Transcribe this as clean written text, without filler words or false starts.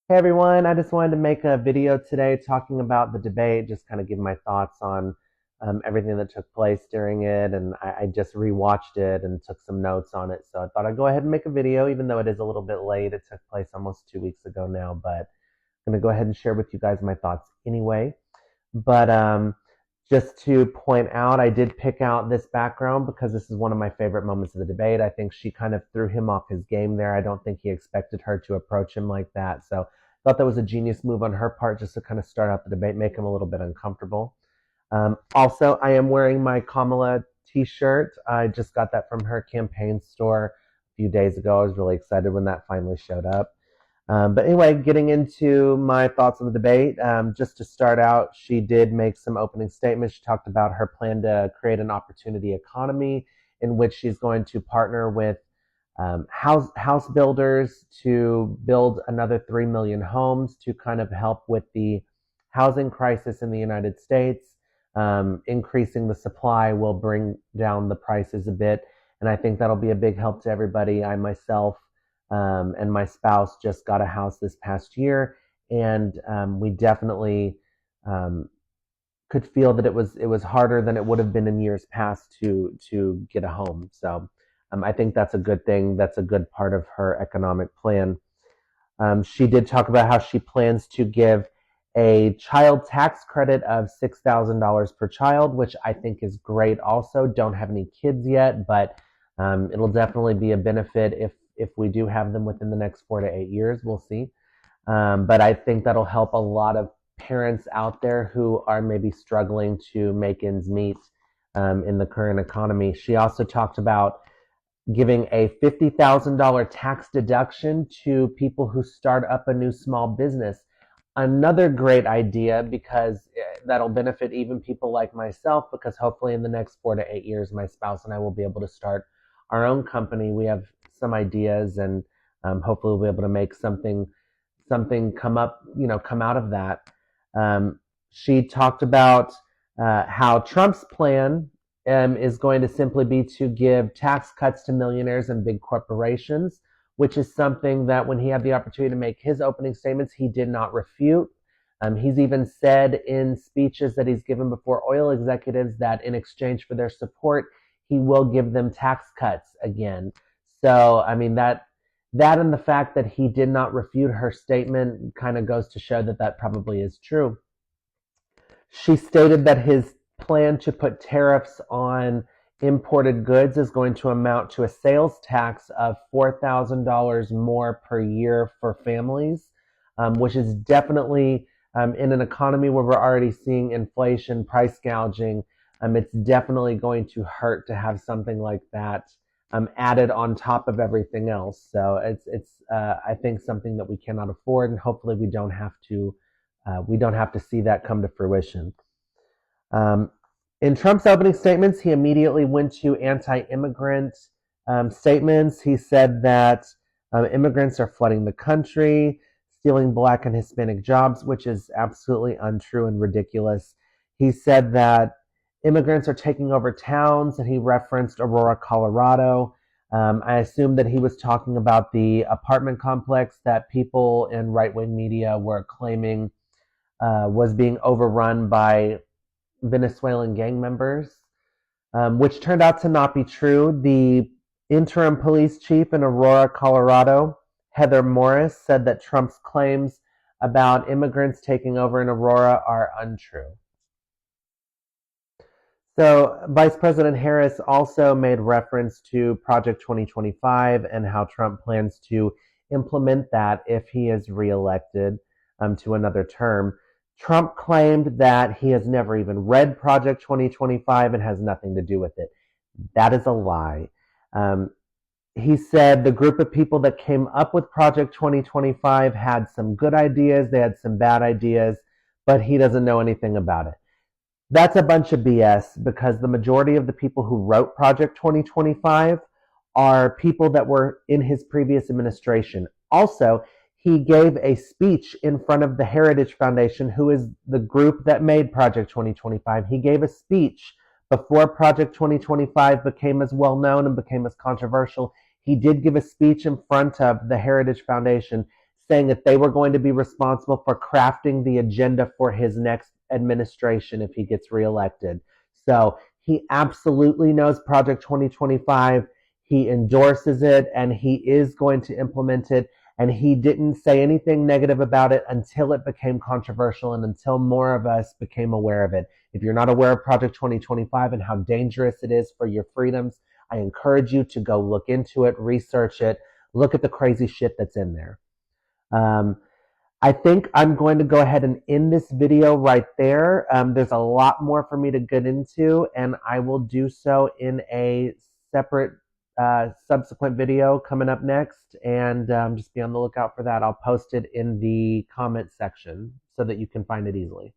Hey everyone, I just wanted to make a video today talking about the debate, just kind of give my thoughts on everything that took place during it. And I just rewatched it and took some notes on it. So I thought I'd go ahead and make a video, even though it is a little bit late. It took place almost 2 weeks ago now, but I'm going to go ahead and share with you guys my thoughts anyway. But just to point out, I did pick out this background because this is one of my favorite moments of the debate. I think she kind of threw him off his game there. I don't think he expected her to approach him like that. So I thought that was a genius move on her part just to kind of start out the debate, make him a little bit uncomfortable. Also, I am wearing my Kamala t-shirt. I just got that from her campaign store a few days ago. I was really excited when that finally showed up. But anyway, getting into my thoughts on the debate, just to start out, she did make some opening statements. She talked about her plan to create an opportunity economy in which she's going to partner with house builders to build another 3 million homes to kind of help with the housing crisis in the United States. Increasing the supply will bring down the prices a bit, and I think that'll be a big help to everybody. I myself and my spouse just got a house this past year, and we definitely um, could feel that it was harder than it would have been in years past to get a home. So I think that's a good thing. That's a good part of her economic plan. She did talk about how she plans to give a child tax credit of $6,000 per child, which I think is great. Also, don't have any kids yet, but it'll definitely be a benefit if we do have them within the next 4 to 8 years. We'll see. But I think that'll help a lot of parents out there who are maybe struggling to make ends meet in the current economy. She also talked about giving a $50,000 tax deduction to people who start up a new small business. Another great idea because that'll benefit even people like myself, because hopefully in the next 4 to 8 years, my spouse and I will be able to start our own company. We have some ideas, and hopefully we'll be able to make something come out of that. She talked about how Trump's plan is going to simply be to give tax cuts to millionaires and big corporations, which is something that when he had the opportunity to make his opening statements, he did not refute. He's even said in speeches that he's given before oil executives that in exchange for their support, he will give them tax cuts again. So, I mean, that and the fact that he did not refute her statement kind of goes to show that that probably is true. She stated that his plan to put tariffs on imported goods is going to amount to a sales tax of $4,000 more per year for families, which is definitely in an economy where we're already seeing inflation, price gouging. It's definitely going to hurt to have something like that added on top of everything else. So it's I think something that we cannot afford, and hopefully we don't have to see that come to fruition. Um, in Trump's opening statements, he immediately went to anti-immigrant statements. He said that immigrants are flooding the country, stealing Black and Hispanic jobs, which is absolutely untrue and ridiculous. He said that immigrants are taking over towns, and he referenced Aurora, Colorado. I assume that he was talking about the apartment complex that people in right-wing media were claiming was being overrun by Venezuelan gang members, which turned out to not be true. The interim police chief in Aurora, Colorado, Heather Morris, said that Trump's claims about immigrants taking over in Aurora are untrue. So, Vice President Harris also made reference to Project 2025 and how Trump plans to implement that if he is reelected to another term. Trump claimed that he has never even read Project 2025 and has nothing to do with it. That is a lie. Um, he said the group of people that came up with Project 2025 had some good ideas, they had some bad ideas, but he doesn't know anything about it. That's a bunch of BS, because the majority of the people who wrote Project 2025 are people that were in his previous administration. Also, he gave a speech in front of the Heritage Foundation, who is the group that made Project 2025. He gave a speech before Project 2025 became as well known and became as controversial. He did give a speech in front of the Heritage Foundation saying that they were going to be responsible for crafting the agenda for his next administration if he gets reelected. So he absolutely knows Project 2025. He endorses it and he is going to implement it. And he didn't say anything negative about it until it became controversial and until more of us became aware of it. If you're not aware of Project 2025 and how dangerous it is for your freedoms, I encourage you to go look into it, research it, look at the crazy shit that's in there. Um, I think I'm going to go ahead and end this video right there. There's a lot more for me to get into, and I will do so in a separate subsequent video coming up next. And just be on the lookout for that. I'll post it in the comment section so that you can find it easily.